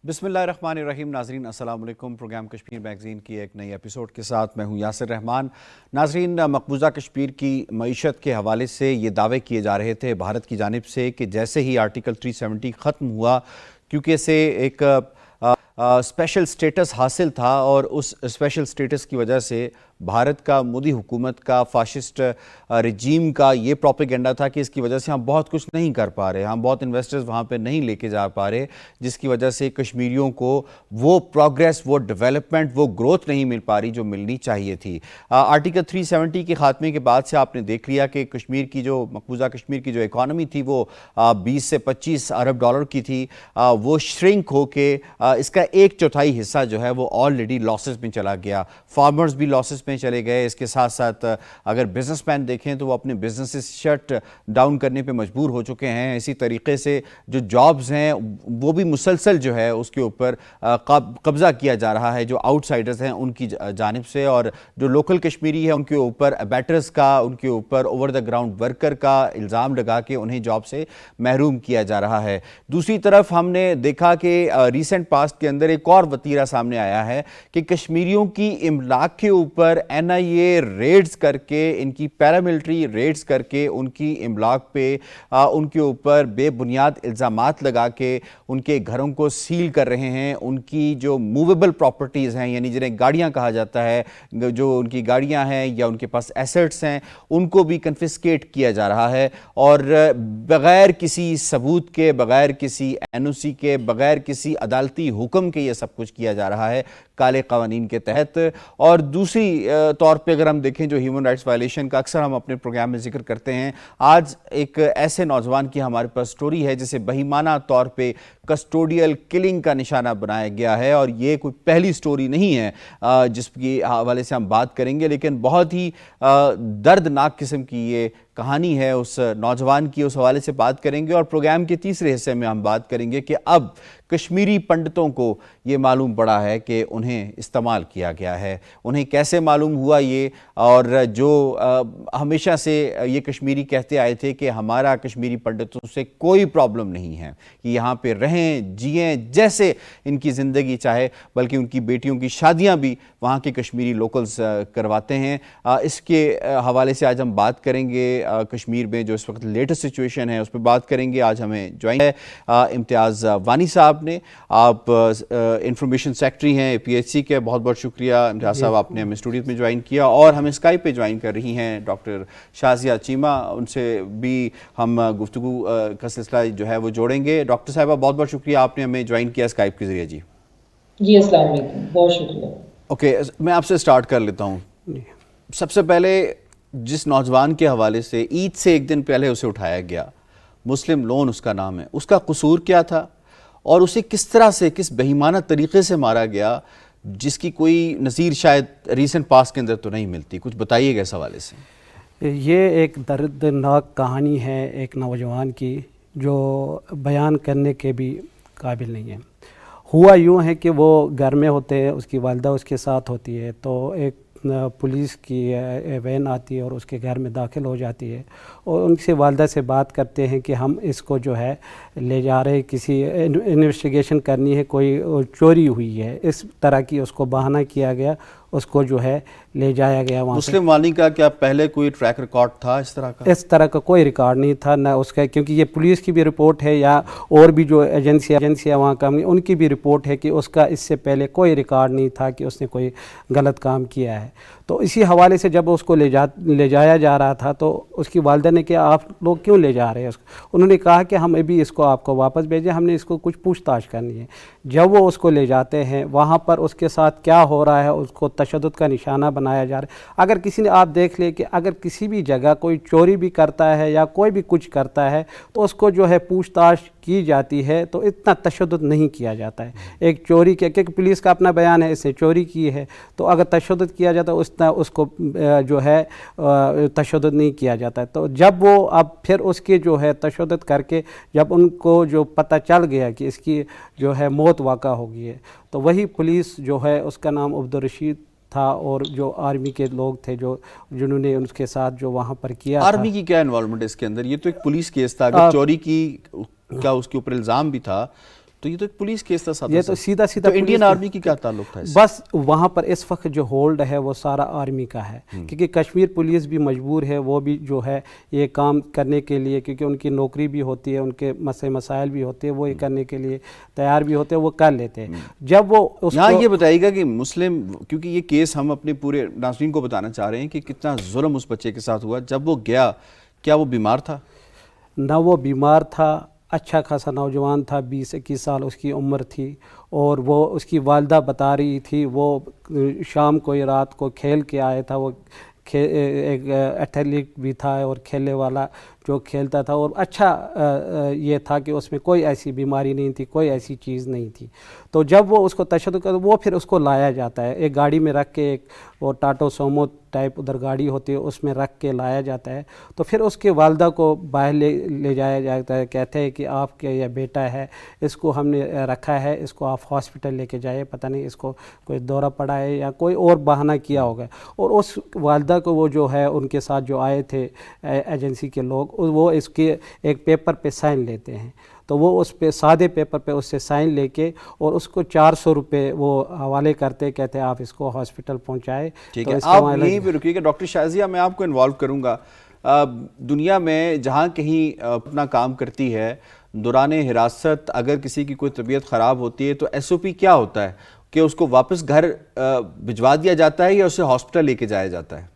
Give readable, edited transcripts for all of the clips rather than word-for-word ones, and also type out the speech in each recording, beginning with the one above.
بسم اللہ الرحمن الرحیم. ناظرین السلام علیکم. پروگرام کشمیر میگزین کی ایک نئی ایپیسوڈ کے ساتھ میں ہوں یاسر رحمان. ناظرین، مقبوضہ کشمیر کی معیشت کے حوالے سے یہ دعوے کیے جا رہے تھے بھارت کی جانب سے کہ جیسے ہی آرٹیکل 370 ختم ہوا، کیونکہ اسے ایک اسپیشل سٹیٹس حاصل تھا اور اس اسپیشل سٹیٹس کی وجہ سے بھارت کا، مودی حکومت کا، فاشسٹ رجیم کا یہ پروپیگنڈا تھا کہ اس کی وجہ سے ہم بہت کچھ نہیں کر پا رہے، ہم بہت انویسٹرز وہاں پہ نہیں لے کے جا پا رہے، جس کی وجہ سے کشمیریوں کو وہ پروگریس، وہ ڈیولپمنٹ، وہ گروتھ نہیں مل پا رہی جو ملنی چاہیے تھی. آرٹیکل 370 کے خاتمے کے بعد سے آپ نے دیکھ لیا کہ کشمیر کی جو مقبوضہ کشمیر کی جو اکانومی تھی وہ 20 سے 25 ارب ڈالر کی تھی، وہ شرنک ہو کے اس کا 1/4 حصہ جو ہے وہ آلریڈی لاسز میں چلا گیا. فارمرز بھی لاسز میں چلے گئے. اس کے ساتھ ساتھ اگر بزنس مین دیکھیں تو وہ اپنے بزنسز شٹ ڈاؤن کرنے پہ مجبور ہو چکے ہیں. اسی طریقے سے جو جابز ہیں وہ بھی مسلسل جو ہے اس کے اوپر قبضہ کیا جا رہا ہے جو آؤٹ سائڈرز ہیں ان کی جانب سے، اور جو لوکل کشمیری ہے ان کے اوپر ابیٹرز کا، ان کے اوپر اوور دا گراؤنڈ ورکر کا الزام لگا کے انہیں جاب سے محروم کیا جا رہا ہے. دوسری طرف ہم نے دیکھا کہ ریسنٹ پاسٹ کے اندر ایک اور وتیرہ سامنے آیا ہے کہ کشمیریوں کی املاک کے اوپر NIA ریڈز کر کے، ان کی پیراملٹری ریڈز کر کے ان کی املاک پہ ان کے اوپر بے بنیاد الزامات لگا کے ان کے گھروں کو سیل کر رہے ہیں. ان کی جو موویبل پراپرٹیز ہیں، یعنی جنہیں گاڑیاں کہا جاتا ہے، جو ان کی گاڑیاں ہیں یا ان کے پاس ایسٹس ہیں، ان کو بھی کنفسکیٹ کیا جا رہا ہے، اور بغیر کسی ثبوت کے، بغیر کسی NOC کے، بغیر کسی عدالتی حکم کے یہ سب کچھ کیا جا رہا ہے کالے قوانین کے تحت. اور دوسری طور پہ اگر ہم دیکھیں جو ہیومن رائٹس وائلیشن کا اکثر ہم اپنے پروگرام میں ذکر کرتے ہیں، آج ایک ایسے نوجوان کی ہمارے پاس سٹوری ہے جسے بہیمانہ طور پہ کسٹوڈیل کلنگ کا نشانہ بنایا گیا ہے. اور یہ کوئی پہلی سٹوری نہیں ہے جس کے حوالے سے ہم بات کریں گے، لیکن بہت ہی دردناک قسم کی یہ کہانی ہے اس نوجوان کی. اس حوالے سے بات کریں گے، اور پروگرام کے تیسرے حصے میں ہم بات کریں گے کہ اب کشمیری پنڈتوں کو یہ معلوم پڑا ہے کہ انہیں استعمال کیا گیا ہے. انہیں کیسے معلوم ہوا یہ، اور جو ہمیشہ سے یہ کشمیری کہتے آئے تھے کہ ہمارا کشمیری پنڈتوں سے کوئی پرابلم نہیں ہے کہ یہاں پہ رہیں، جئیں جیسے ان کی زندگی چاہے، بلکہ ان کی بیٹیوں کی شادیاں بھی وہاں کے کشمیری لوکلز کرواتے ہیں. اس کے حوالے سے آج ہم بات کریں گے. کشمیر میں جو اس وقت لیٹسٹ سچویشن ہے اس پہ بات کریں گے. آج ہمیں جوائن ہے امتیاز وانی صاحب نے. آپ انفارمیشن سیکرٹری ہیں PHC کے. بہت بہت شکریہ امتیاز صاحب، آپ نے ہمیں اسٹوڈیو میں جوائن کیا. اور ہمیں اسکائپ پہ جوائن کر رہی ہیں ڈاکٹر شازیہ چیمہ، ان سے بھی ہم گفتگو کا سلسلہ جو ہے وہ جوڑیں گے. ڈاکٹر صاحبہ بہت بہت شکریہ، آپ نے ہمیں جوائن کیا اسکائپ کے ذریعے. جی السلام علیکم، بہت شکریہ. اوکے، میں آپ سے سٹارٹ کر لیتا ہوں. سب سے پہلے جس نوجوان کے حوالے سے عید سے ایک دن پہلے اسے اٹھایا گیا، مسلم لون اس کا نام ہے، اس کا قصور کیا تھا، اور اسے کس طرح سے، کس بہیمانہ طریقے سے مارا گیا جس کی کوئی نظیر شاید ریسنٹ پاس کے اندر تو نہیں ملتی؟ کچھ بتائیے گا اس حوالے سے. یہ ایک دردناک کہانی ہے ایک نوجوان کی جو بیان کرنے کے بھی قابل نہیں ہے. ہوا یوں ہے کہ وہ گھر میں ہوتے ہیں، اس کی والدہ اس کے ساتھ ہوتی ہے، تو ایک پولیس کی وین آتی ہے اور اس کے گھر میں داخل ہو جاتی ہے، اور ان سے والدہ سے بات کرتے ہیں کہ ہم اس کو جو ہے لے جا رہے، کسی انویسٹیگیشن کرنی ہے، کوئی چوری ہوئی ہے، اس طرح کی اس کو بہانہ کیا گیا، اس کو جو ہے لے جایا گیا وہاں. مسلم وانی کا کیا پہلے کوئی ٹریک ریکارڈ تھا اس طرح کا؟ اس طرح کا کوئی ریکارڈ نہیں تھا نہ اس کا، کیونکہ یہ پولیس کی بھی رپورٹ ہے یا اور بھی جو ایجنسیاں وہاں کا ان کی بھی رپورٹ ہے کہ اس کا اس سے پہلے کوئی ریکارڈ نہیں تھا کہ اس نے کوئی غلط کام کیا ہے. تو اسی حوالے سے جب اس کو لے جایا جا رہا تھا تو اس کی والدہ نے کہا آپ لوگ کیوں لے جا رہے ہیں اس کو؟ انہوں نے کہا کہ ہم ابھی اس کو آپ کو واپس بھیجیں، ہم نے اس کو کچھ پوچھ تاچھ کرنی ہے. جب وہ اس کو لے جاتے ہیں وہاں پر اس کے ساتھ کیا ہو رہا ہے، اس کو تشدد کا نشانہ بنایا جا رہا ہے. اگر کسی نے، آپ دیکھ لیں کہ اگر کسی بھی جگہ کوئی چوری بھی کرتا ہے یا کوئی بھی کچھ کرتا ہے تو اس کو جو ہے پوچھ تاچھ کی جاتی ہے، تو اتنا تشدد نہیں کیا جاتا ہے. ایک چوری کے، کیونکہ پولیس کا اپنا بیان ہے اس نے چوری کی ہے، تو اگر تشدد کیا جاتا ہے اس کو جو ہے تشدد نہیں کیا جاتا ہے. تو جب وہ اب پھر اس کی جو ہے تشدد کر کے جب ان کو جو پتہ چل گیا کہ اس کی جو ہے موت واقع ہو گئی ہے، تو وہی پولیس جو ہے، اس کا نام عبدالرشید تھا، اور جو آرمی کے لوگ تھے جنہوں نے ان کے ساتھ جو وہاں پر کیا تھا. آرمی کی کیا انوالومنٹ ہے اس کے اندر؟ یہ تو ایک پولیس کیس تھا. اگر چوری کی کا اس کے اوپر الزام بھی تھا تو یہ تو ایک پولیس کیس تھا. یہ تو سیدھا سیدھا تو انڈین آرمی کی کیا تعلق تھا؟ بس وہاں پر اس وقت جو ہولڈ ہے وہ سارا آرمی کا ہے, کیونکہ کشمیر پولیس بھی مجبور ہے, وہ بھی جو ہے یہ کام کرنے کے لیے, کیونکہ ان کی نوکری بھی ہوتی ہے, ان کے مسائل بھی ہوتے ہیں, وہ یہ کرنے کے لیے تیار بھی ہوتے ہیں, وہ کر لیتے ہیں. جب وہ یہاں یہ بتائیے گا کہ مسلم, کیونکہ یہ کیس ہم اپنے پورے ناظرین کو بتانا چاہ رہے ہیں کہ کتنا ظلم اس بچے کے ساتھ ہوا. جب وہ گیا, کیا وہ بیمار تھا؟ نہ وہ بیمار تھا, اچھا خاصا نوجوان تھا, 20-21 سال اس کی عمر تھی, اور وہ اس کی والدہ بتا رہی تھی وہ شام کو یا رات کو کھیل کے آیا تھا, وہ ایک ایتھلیٹ بھی تھا اور کھیلنے والا جو کھیلتا تھا, اور اچھا یہ تھا کہ اس میں کوئی ایسی بیماری نہیں تھی, کوئی ایسی چیز نہیں تھی. تو جب وہ اس کو تشدد کرتا, وہ پھر اس کو لایا جاتا ہے ایک گاڑی میں رکھ کے, ایک وہ ٹاٹو سومو ٹائپ ادھر گاڑی ہوتی ہے, اس میں رکھ کے لایا جاتا ہے. تو پھر اس کے والدہ کو باہر لے جایا جاتا ہے, کہتے ہیں کہ آپ کے یہ بیٹا ہے, اس کو ہم نے رکھا ہے, اس کو آپ ہاسپٹل لے کے جائیں, پتہ نہیں اس کو کوئی دورہ پڑا ہے یا کوئی اور بہانہ کیا ہوگا. اور اس والدہ کو وہ جو ہے ان کے ساتھ جو آئے تھے ایجنسی کے لوگ, وہ اس کے ایک پیپر پہ سائن لیتے ہیں. تو وہ اس پہ سادے پیپر پہ اس سے سائن لے کے اور اس کو 400 روپے وہ حوالے کرتے, کہتے ہیں آپ اس کو ہاسپٹل پہنچائے. ٹھیک ہے, آپ یہیں پہ رکیے گا. ڈاکٹر شازیہ, میں آپ کو انوالو کروں گا. دنیا میں جہاں کہیں اپنا کام کرتی ہے, دوران حراست اگر کسی کی کوئی طبیعت خراب ہوتی ہے تو ایس او پی کیا ہوتا ہے کہ اس کو واپس گھر بھجوا دیا جاتا ہے یا اسے ہاسپٹل لے کے جایا جاتا ہے؟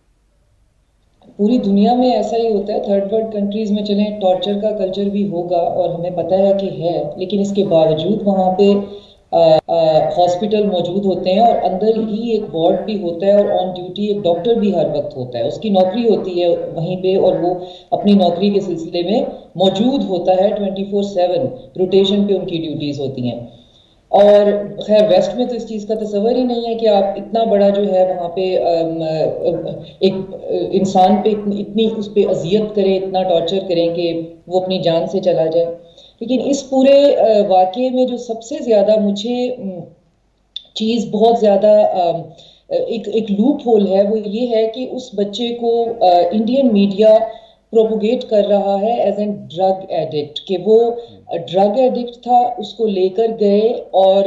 پوری دنیا میں ایسا ہی ہوتا ہے. تھرڈ ورلڈ کنٹریز میں چلیں ٹارچر کا کلچر بھی ہوگا اور ہمیں پتہ ہے کہ ہے, لیکن اس کے باوجود وہاں پہ ہاسپٹل موجود ہوتے ہیں, اور اندر ہی ایک وارڈ بھی ہوتا ہے, اور آن ڈیوٹی ایک ڈاکٹر بھی ہر وقت ہوتا ہے. اس کی نوکری ہوتی ہے وہیں پہ, اور وہ اپنی نوکری کے سلسلے میں موجود ہوتا ہے 24/7, روٹیشن پہ ان کی ڈیوٹیز ہوتی ہیں. اور خیر ویسٹ میں تو اس چیز کا تصور ہی نہیں ہے کہ آپ اتنا بڑا جو ہے وہاں پہ ایک انسان پہ اتنی اس پہ اذیت کریں, اتنا ٹارچر کریں کہ وہ اپنی جان سے چلا جائے. لیکن اس پورے واقعے میں جو سب سے زیادہ مجھے چیز بہت زیادہ ایک لوپ ہول ہے, وہ یہ ہے کہ اس بچے کو انڈین میڈیا پروپوگیٹ کر رہا ہے ایز این ڈرگ ایڈکٹ, کہ وہ ڈرگ ایڈکٹ تھا, اس کو لے کر گئے اور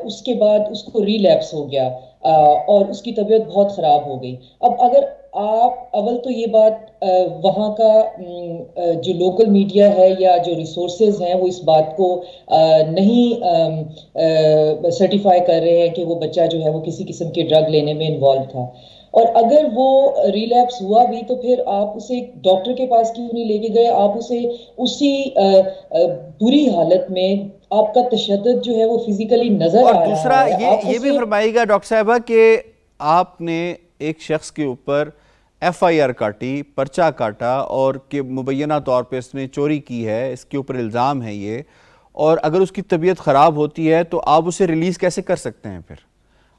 اس کے بعد اس کو ریلیپس ہو گیا اور اس کی طبیعت بہت خراب ہو گئی. اب اگر آپ اول تو یہ بات وہاں کا جو لوکل میڈیا ہے یا جو ریسورسز ہیں وہ اس بات کو نہیں سرٹیفائی کر رہے ہیں کہ وہ بچہ جو ہے وہ کسی قسم کے ڈرگ لینے میں انوالو تھا. اور اگر وہ ریلیپس ہوا بھی تو پھر آپ اسے ڈاکٹر کے پاس کیوں نہیں لے کے گئے, آپ اسے اسی بری حالت میں, آپ کا تشدد جو ہے وہ فزیکلی نظر آ رہا ہے. اور دوسرا یہ بھی فرمائیے گا ڈاکٹر صاحبہ کہ آپ نے ایک شخص کے اوپر ایف آئی آر کاٹی, پرچہ کاٹا, اور کہ مبینہ طور پہ اس نے چوری کی ہے, اس کے اوپر الزام ہے یہ, اور اگر اس کی طبیعت خراب ہوتی ہے تو آپ اسے ریلیز کیسے کر سکتے ہیں؟ پھر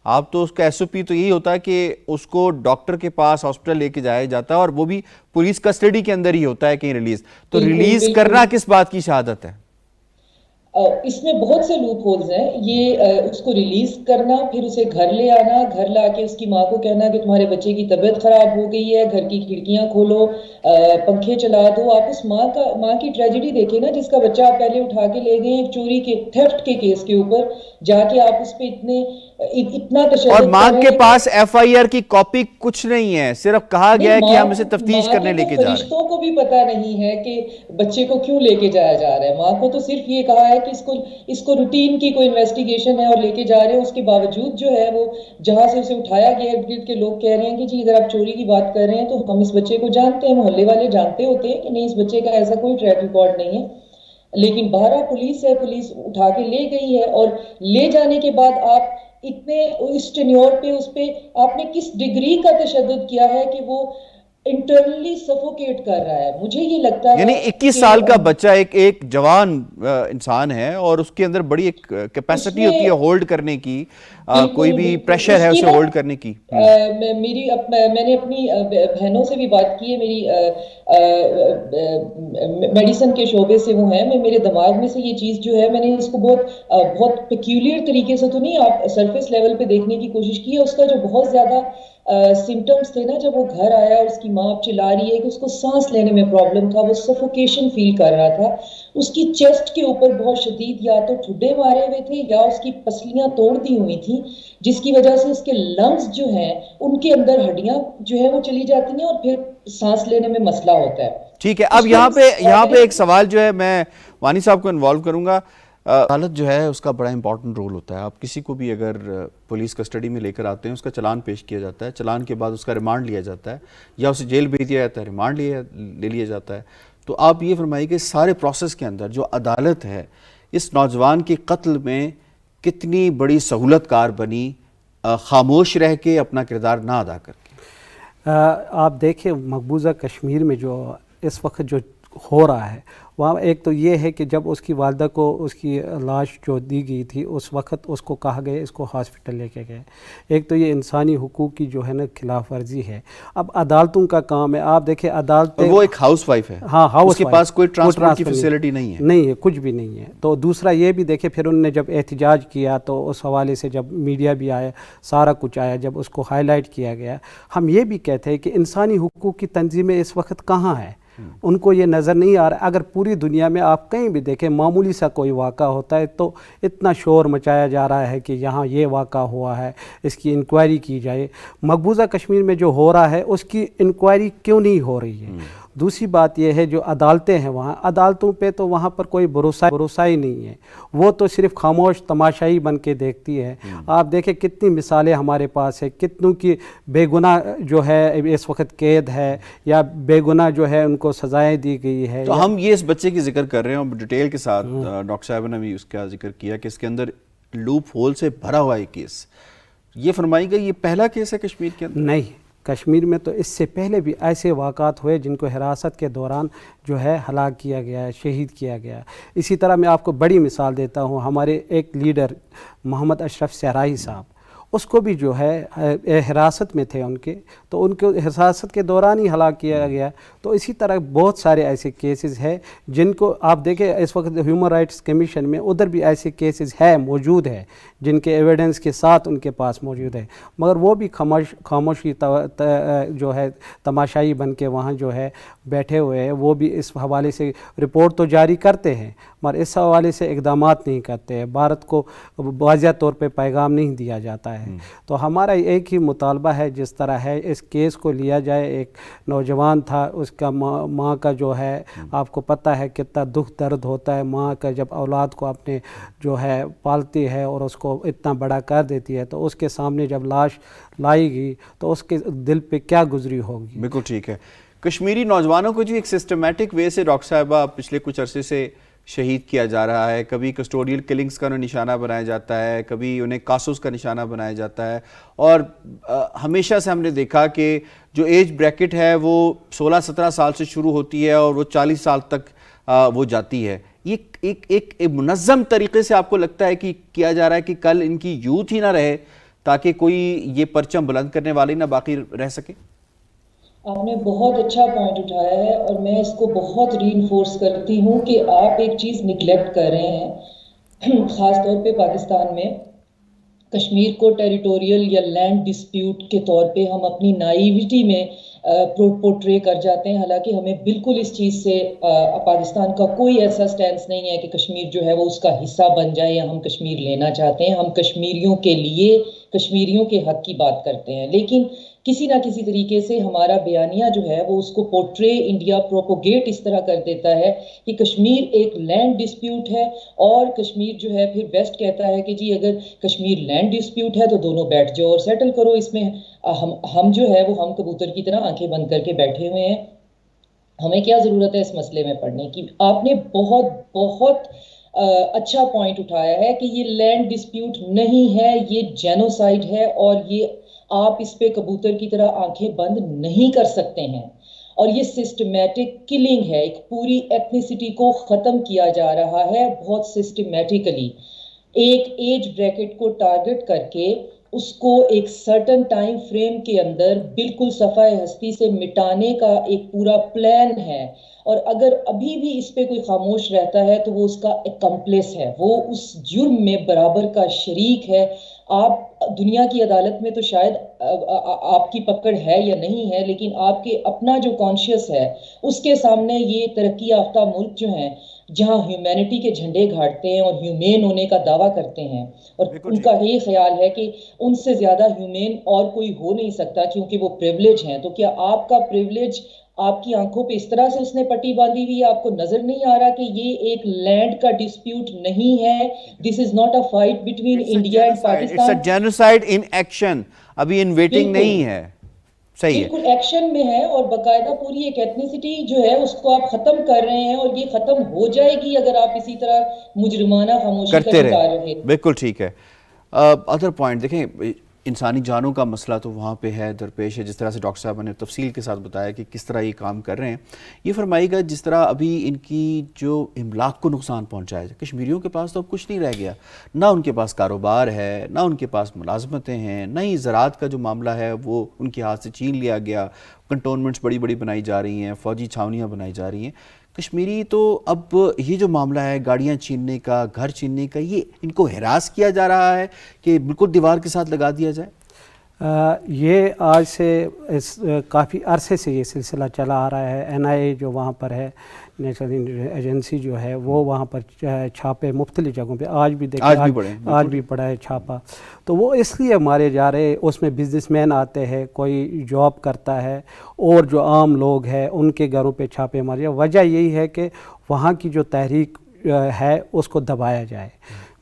آپ تو اس کا ایس او پی تو یہی ہوتا ہے کہ اس کو ڈاکٹر کے پاس ہاسپٹل لے کے جایا جاتا ہے, اور وہ بھی پولیس کسٹڈی کے اندر ہی ہوتا ہے کہیں ریلیز. تو ریلیز کرنا کس بات کی شہادت ہے؟ اس میں بہت سے لوپ ہولز ہیں. یہ اس کو ریلیز کرنا, پھر اسے گھر لے آنا, گھر لا کے اس کی ماں کو کہنا کہ تمہارے بچے کی طبیعت خراب ہو گئی ہے, گھر کی کھڑکیاں کھولو, پنکھے چلا دو. آپ اس ماں کی ٹریجڈی دیکھیں نا, جس کا بچہ آپ پہلے اٹھا کے لے گئے چوری کے, تھیفٹ کے کیس کے اوپر جا کے آپ اس پہ اتنا تشدد, اور ماں کے پاس ایف آئی آر کی کاپی کچھ نہیں ہے, صرف کہا گیا ہے کہ ہم اسے تفتیش کرنے لے کے جا رہے ہیں. فرشتوں کو بھی پتہ نہیں ہے کہ بچے کو کیوں لے کے جایا جا رہا ہے. ماں کو تو صرف یہ کہا ہے کہ اس کو روٹین کی کوئی انویسٹیگیشن ہے اور لے کے جا رہے ہیں. اس کے باوجود جو ہے وہ جہاں سے اسے اٹھایا گیا ہے کے لوگ کہہ رہے ہیں کہ جی اگر آپ چوری کی بات کر رہے ہیں تو ہم اس بچے کو جانتے ہیں, محلے والے جانتے ہوتے ہیں کہ نہیں اس بچے کا ایسا کوئی ٹریک ریکارڈ نہیں ہے. لیکن بہرحال پولیس ہے, پولیس اٹھا کے لے گئی ہے, اور لے جانے کے بعد آپ اتنے اس ٹینیور پہ اس پہ آپ نے کس ڈگری کا تشدد کیا ہے کہ وہ انٹرنلی سفوکیٹ کر رہا ہے. مجھے یہ لگتا ہے یعنی 21 سال کا بچہ ایک جوان انسان ہے, اور اس کے اندر بڑی ایک کیپیسٹی ہوتی ہے ہولڈ کرنے کی, کوئی بھی پریشر ہے اسے ہولڈ کرنے کی. میں نے اپنی بہنوں سے بھی بات کی ہے, میری میڈیسن کے شعبے سے وہ ہیں, میرے دماغ میں سے یہ چیز جو ہے میں نے اس کو بہت پیکیولر طریقے سے تو نہیں, آپ سرفیس لیول پہ دیکھنے کی کوشش کی ہے. اس کا جو بہت زیادہ سمٹمز تھے نا جب وہ گھر آیا اور اس کی ماں چلا رہی ہے کہ اس کو سانس لینے میں پرابلم تھا, وہ سفوکیشن فیل کر رہا تھا, اس کی چیسٹ کے اوپر بہت شدید یا تو ٹھڈے مارے ہوئے تھے یا اس کی پسلیاں توڑ دی ہوئی تھیں, جس کی وجہ سے اس کے لنگز جو ہیں ان کے اندر ہڈیاں جو ہے وہ چلی جاتی ہیں اور پھر سانس لینے میں مسئلہ ہوتا ہے. ٹھیک ہے, اب یہاں پہ ایک سوال جو ہے میں وانی صاحب کو انوالو کروں گا. عدالت جو ہے اس کا بڑا امپورٹنٹ رول ہوتا ہے. آپ کسی کو بھی اگر پولیس کسٹڈی میں لے کر آتے ہیں, اس کا چلان پیش کیا جاتا ہے, چلان کے بعد اس کا ریمانڈ لیا جاتا ہے یا اسے جیل بھیج دیا جاتا ہے, ریمانڈ لے لیا جاتا ہے. تو آپ یہ فرمائیے کہ سارے پروسیس کے اندر جو عدالت ہے اس نوجوان کے قتل میں کتنی بڑی سہولت کار بنی, خاموش رہ کے اپنا کردار نہ ادا کر کے. آپ دیکھیں مقبوضہ کشمیر میں جو اس وقت جو ہو رہا ہے وہاں ایک تو یہ ہے کہ جب اس کی والدہ کو اس کی لاش جو دی گئی تھی اس وقت اس کو کہا گیا اس کو ہاسپٹل لے کے گئے. ایک تو یہ انسانی حقوق کی جو ہے نا خلاف ورزی ہے. اب عدالتوں کا کام ہے, آپ دیکھیں عدالتیں, وہ ایک ہاؤس وائف ہے, ہاں اس کے پاس کوئی ٹرانسپورٹ کی فیسلٹی نہیں ہے, کچھ بھی نہیں ہے. تو دوسرا یہ بھی دیکھیں پھر انہوں نے جب احتجاج کیا تو اس حوالے سے جب میڈیا بھی آیا, سارا کچھ آیا, جب اس کو ہائی لائٹ کیا گیا. ہم یہ بھی کہتے ہیں کہ انسانی حقوق کی تنظیمیں اس وقت کہاں ہیں, ان کو یہ نظر نہیں آ رہا. اگر پوری دنیا میں آپ کہیں بھی دیکھیں معمولی سا کوئی واقعہ ہوتا ہے تو اتنا شور مچایا جا رہا ہے کہ یہاں یہ واقعہ ہوا ہے, اس کی انکوائری کی جائے. مقبوضہ کشمیر میں جو ہو رہا ہے اس کی انکوائری کیوں نہیں ہو رہی ہے؟ دوسری بات یہ ہے جو عدالتیں ہیں وہاں, عدالتوں پہ تو وہاں پر کوئی بھروسہ ہی نہیں ہے, وہ تو صرف خاموش تماشائی بن کے دیکھتی ہے. آپ دیکھیں کتنی مثالیں ہمارے پاس ہے, کتنوں کی بے گناہ جو ہے اس وقت قید ہے یا بے گناہ جو ہے ان کو سزائیں دی گئی ہے. تو ہم یہ اس بچے کی ذکر کر رہے ہیں اور ڈیٹیل کے ساتھ ڈاکٹر صاحب نے بھی اس کا ذکر کیا کہ اس کے اندر لوپ ہول سے بھرا ہوا ہے کیس. یہ فرمائی گئی یہ پہلا کیس ہے کشمیر کے اندر؟ نہیں, کشمیر میں تو اس سے پہلے بھی ایسے واقعات ہوئے جن کو حراست کے دوران جو ہے ہلاک کیا گیا ہے, شہید کیا گیا. اسی طرح میں آپ کو بڑی مثال دیتا ہوں, ہمارے ایک لیڈر محمد اشرف صحرائی صاحب, اس کو بھی جو ہے حراست میں تھے ان کے, تو ان کو حراست کے دوران ہی ہلاک کیا گیا. تو اسی طرح بہت سارے ایسے کیسز ہیں جن کو آپ دیکھیں اس وقت ہیومن رائٹس کمیشن میں ادھر بھی ایسے کیسز موجود ہیں جن کے ایویڈنس کے ساتھ ان کے پاس موجود ہے, مگر وہ بھی خاموشی جو ہے تماشائی بن کے وہاں جو ہے بیٹھے ہوئے ہیں. وہ بھی اس حوالے سے رپورٹ تو جاری کرتے ہیں مگر اس حوالے سے اقدامات نہیں کرتے ہیں, بھارت کو واضح طور پہ پیغام نہیں دیا جاتا ہے. تو ہمارا ایک ہی مطالبہ ہے, جس طرح ہے اس کیس کو لیا جائے. ایک نوجوان تھا, اس کا ماں کا جو ہے آپ کو پتہ ہے کتنا دکھ درد ہوتا ہے ماں کا جب اولاد کو اپنے جو ہے پالتی ہے اور اس کو اتنا بڑا کر دیتی ہے, تو اس کے سامنے جب لاش لائی گئی تو اس کے دل پہ کیا گزری ہوگی. بالکل ٹھیک ہے. کشمیری نوجوانوں کو جو ایک سسٹمیٹک وے سے ڈاکٹر صاحبہ پچھلے کچھ عرصے سے شہید کیا جا رہا ہے, کبھی کسٹوڈیل کلنگز کا انہیں نشانہ بنایا جاتا ہے, کبھی انہیں کاسوس کا نشانہ بنایا جاتا ہے, اور ہمیشہ سے ہم نے دیکھا کہ جو ایج بریکٹ ہے وہ 16-17 سال سے شروع ہوتی ہے اور وہ 40 سال تک وہ جاتی ہے. یہ ایک منظم طریقے سے آپ کو لگتا ہے کہ کیا جا رہا ہے کہ کل ان کی یوتھ ہی نہ رہے تاکہ کوئی یہ پرچم بلند کرنے والے نہ باقی رہ سکے؟ آپ نے بہت اچھا پوائنٹ اٹھایا ہے اور میں اس کو بہت ری انفورس کرتی ہوں کہ آپ ایک چیز نگلیکٹ کر رہے ہیں. خاص طور پہ پاکستان میں کشمیر کو ٹیریٹوریل یا لینڈ ڈسپیوٹ کے طور پہ ہم اپنی نائیوٹی میں پورٹرے کر جاتے ہیں, حالانکہ ہمیں بالکل اس چیز سے پاکستان کا کوئی ایسا سٹینس نہیں ہے کہ کشمیر جو ہے وہ اس کا حصہ بن جائے یا ہم کشمیر لینا چاہتے ہیں. ہم کشمیریوں کے لیے کشمیریوں کے حق کی بات کرتے ہیں, لیکن کسی نہ کسی طریقے سے ہمارا بیانیہ جو ہے وہ اس کو پورٹرے انڈیا پروپوگیٹ اس طرح کر دیتا ہے کہ کشمیر ایک لینڈ ڈسپیوٹ ہے, اور کشمیر جو ہے پھر ویسٹ کہتا ہے کہ جی اگر کشمیر لینڈ ڈسپیوٹ ہے تو دونوں بیٹھ جاؤ اور سیٹل کرو اس میں. ہم جو ہے وہ ہم کبوتر کی طرح آنکھیں بند کر کے بیٹھے ہوئے ہیں. ہمیں کیا ضرورت ہے اس مسئلے میں پڑھنے کی؟ آپ نے بہت بہت اچھا پوائنٹ اٹھایا ہے کہ یہ لینڈ ڈسپیوٹ نہیں ہے, یہ جینوسائیڈ ہے, اور یہ آپ اس پہ کبوتر کی طرح آنکھیں بند نہیں کر سکتے ہیں. اور یہ سسٹمیٹک کلنگ ہے, ایک پوری ایتھنیسٹی کو ختم کیا جا رہا ہے بہت سسٹمیٹیکلی. ایک ایج بریکٹ کو ٹارگٹ کر کے اس کو ایک سرٹن ٹائم فریم کے اندر بالکل صفحہ ہستی سے مٹانے کا ایک پورا پلان ہے, اور اگر ابھی بھی اس پہ کوئی خاموش رہتا ہے تو وہ اس کا اکمپلیس ہے, وہ اس جرم میں برابر کا شریک ہے. آپ دنیا کی عدالت میں تو شاید آپ کی پکڑ ہے یا نہیں ہے، لیکن آپ کے اپنا جو کانشیس ہے اس کے سامنے یہ ترقی یافتہ ملک جو ہیں جہاں ہیومینٹی کے جھنڈے گھاڑتے ہیں اور ہیومین ہونے کا دعویٰ کرتے ہیں، اور ان کا یہ خیال ہے کہ ان سے زیادہ ہیومین اور کوئی ہو نہیں سکتا کیونکہ وہ پریولیج ہیں، تو کیا آپ کا پریولیج آپ کی آنکھوں پہ اس طرح سے اس نے پٹی باندھی ہوئی ہے، آپ کو نظر نہیں آ رہا کہ یہ ایک لینڈ کا ڈسپیوٹ نہیں ہے، this is not a fight between India and Pakistan, it's a genocide in action, ابھی ان ویٹنگ نہیں ہے. صحیح ہے، بالکل ایکشن میں ہے، اور باقاعدہ پوری ایک ایتھنیسٹی جو ہے اس کو آپ ختم کر رہے ہیں، اور یہ ختم ہو جائے گی اگر آپ اسی طرح مجرمانہ خاموشی کا کرتے شکار رہے. رہے. بالکل ٹھیک ہے. ادر پوائنٹ دیکھیں، انسانی جانوں کا مسئلہ تو وہاں پہ ہے، درپیش ہے، جس طرح سے ڈاکٹر صاحب نے تفصیل کے ساتھ بتایا کہ کس طرح یہ کام کر رہے ہیں. یہ فرمائیے گا جس طرح ابھی ان کی جو املاک کو نقصان پہنچایا ہے، کشمیریوں کے پاس تو اب کچھ نہیں رہ گیا، نہ ان کے پاس کاروبار ہے، نہ ان کے پاس ملازمتیں ہیں، نہ ہی زراعت کا جو معاملہ ہے وہ ان کے ہاتھ سے چھین لیا گیا، کنٹونمنٹس بڑی بڑی بنائی جا رہی ہیں، فوجی چھاونیاں بنائی جا رہی ہیں. کشمیری تو اب یہ جو معاملہ ہے گاڑیاں چھیننے کا، گھر چھیننے کا، یہ ان کو ہراس کیا جا رہا ہے کہ بالکل دیوار کے ساتھ لگا دیا جائے؟ یہ آج سے کافی عرصے سے یہ سلسلہ چلا آ رہا ہے. NIA جو وہاں پر ہے، نیشنل ایجنسی جو ہے، وہ وہاں پر چھاپے مختلف جگہوں پہ آج بھی دیکھیں، آج بھی پڑا ہے چھاپا. تو وہ اس لیے مارے جا رہے، اس میں بزنس مین آتے ہیں، کوئی جاب کرتا ہے، اور جو عام لوگ ہیں ان کے گھروں پہ چھاپے مارے جائے. وجہ یہی ہے کہ وہاں کی جو تحریک ہے اس کو دبایا جائے.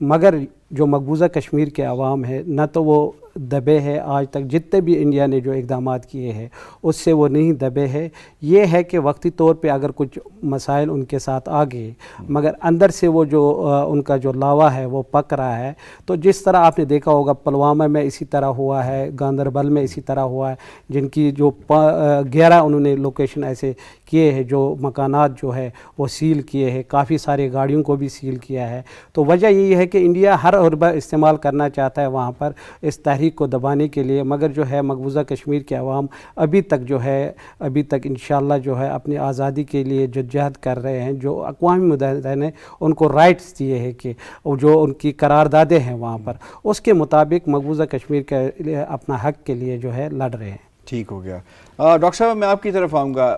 مگر جو مقبوضہ کشمیر کے عوام ہے، نہ تو وہ دبے ہے، آج تک جتنے بھی انڈیا نے جو اقدامات کیے ہیں اس سے وہ نہیں دبے ہے. یہ ہے کہ وقتی طور پہ اگر کچھ مسائل ان کے ساتھ آ گئے، مگر اندر سے وہ جو ان کا جو لاوا ہے وہ پک رہا ہے. تو جس طرح آپ نے دیکھا ہوگا پلوامہ میں اسی طرح ہوا ہے، گاندربل میں اسی طرح ہوا ہے، جن کی جو 11 انہوں نے لوکیشن ایسے کیے ہیں، جو مکانات جو ہے وہ سیل کیے ہیں، کافی سارے گاڑیوں کو بھی سیل کیا ہے. تو وجہ یہی ہے کہ انڈیا ہر عربہ استعمال کرنا چاہتا ہے وہاں پر اس تحریک کو دبانے کے لیے، مگر جو ہے مقبوضہ کشمیر کے عوام ابھی تک انشاءاللہ جو ہے اپنی آزادی کے لیے جدوجہد کر رہے ہیں. جو اقوام متحدہ نے ان کو رائٹس دیے ہیں کہ جو ان کی قراردادیں ہیں وہاں پر، اس کے مطابق مقبوضہ کشمیر کے لیے اپنا حق کے لیے جو ہے لڑ رہے ہیں. ٹھیک ہو گیا. ڈاکٹر صاحب میں آپ کی طرف آؤں گا.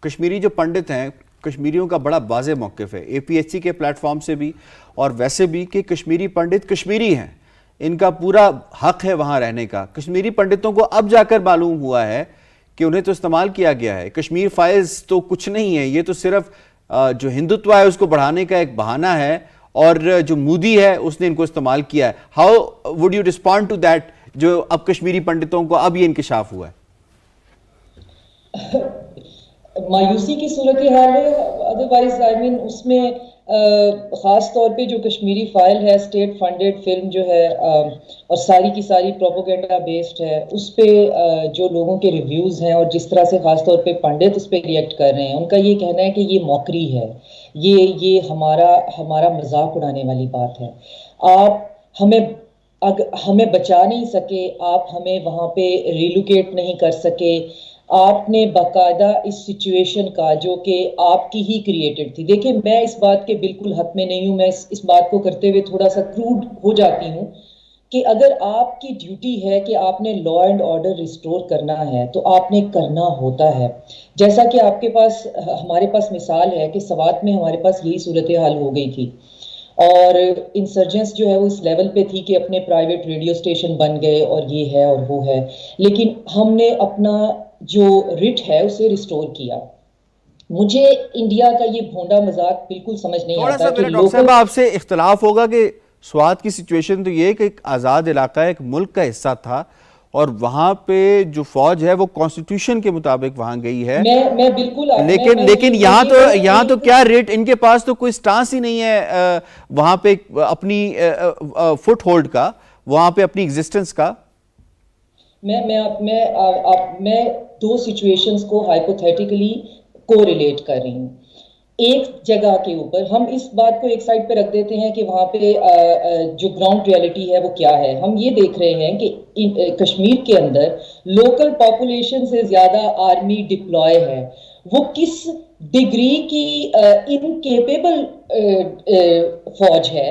کشمیری جو پنڈت ہیں، کشمیریوں کا بڑا واضح موقف ہے APHC کے پلیٹ فارم سے بھی اور ویسے بھی کہ کشمیری پنڈت کشمیری ہیں، ان کا پورا حق ہے وہاں رہنے کا. کشمیری پنڈتوں کو اب جا کر معلوم ہوا ہے کہ انہیں تو استعمال کیا گیا ہے. کشمیر فائلز تو کچھ نہیں ہے، یہ تو صرف جو ہندوتوا ہے اس کو بڑھانے کا ایک بہانہ ہے، اور جو مودی ہے اس نے ان کو استعمال کیا ہے. How would you respond to that جو اب کشمیری پنڈتوں کو اب یہ انکشاف ہوا ہے؟ مایوسی کی صورتحال ہے. ادروائز اس میں خاص طور پہ جو کشمیری فائل ہے، اسٹیٹ فنڈڈ فلم جو ہے اور ساری کی ساری پروپیگنڈا بیسڈ ہے، اس پہ جو لوگوں کے ریویوز ہیں اور جس طرح سے خاص طور پہ پنڈت اس پہ ریئیکٹ کر رہے ہیں، ان کا یہ کہنا ہے کہ یہ موکری ہے، یہ ہمارا مذاق اڑانے والی بات ہے. آپ ہمیں بچا نہیں سکے، آپ ہمیں وہاں پہ ریلوکیٹ نہیں کر سکے. آپ نے باقاعدہ اس سچویشن کا جو کہ آپ کی ہی کریٹڈ تھی. دیکھیں میں اس بات کے بالکل حق میں نہیں ہوں، میں اس بات کو کرتے ہوئے تھوڑا سا کروڈ ہو جاتی ہوں کہ اگر آپ کی ڈیوٹی ہے کہ آپ نے لا اینڈ آرڈر ریسٹور کرنا ہے تو آپ نے کرنا ہوتا ہے. جیسا کہ آپ کے پاس ہمارے پاس مثال ہے کہ سوات میں ہمارے پاس یہی صورتحال ہو گئی تھی، اور انسرجنس جو ہے وہ اس لیول پہ تھی کہ اپنے پرائیویٹ ریڈیو سٹیشن بن گئے اور یہ ہے اور وہ ہے، لیکن ہم نے اپنا جو رٹ ہے اسے ریسٹور کیا. مجھے انڈیا کا یہ بھونڈا مذاق بالکل سمجھ نہیں تھوڑا آتا سا کہ میرا ڈاکٹر صاحب آپ سے اختلاف ہوگا کہ سوات کی سچویشن تو یہ کہ ایک آزاد علاقہ ایک ملک کا حصہ تھا، اور وہاں پہ جو فوج ہے وہ کانسٹیٹیوشن کے مٹابق وہاں گئی ہے. میں بالکل لیکن یہاں تو کیا ریٹ، ان کے پاس تو کوئی سٹانس ہی نہیں ہے وہاں پہ اپنی فٹ ہولڈ کا، وہاں پہ اپنی ایگزسٹنس کا. میں دو سچویشنز کو ہائپوتھیٹیکلی کو ریلیٹ کر رہی ہوں. ایک جگہ کے اوپر ہم اس بات کو ایک سائڈ پہ رکھ دیتے ہیں کہ وہاں پہ جو گراؤنڈ ریالٹی ہے وہ کیا ہے. ہم یہ دیکھ رہے ہیں کہ کشمیر کے اندر لوکل پاپولیشن سے زیادہ آرمی ڈپلوائے ہے. وہ کس ڈگری کی انکیپیبل فوج ہے.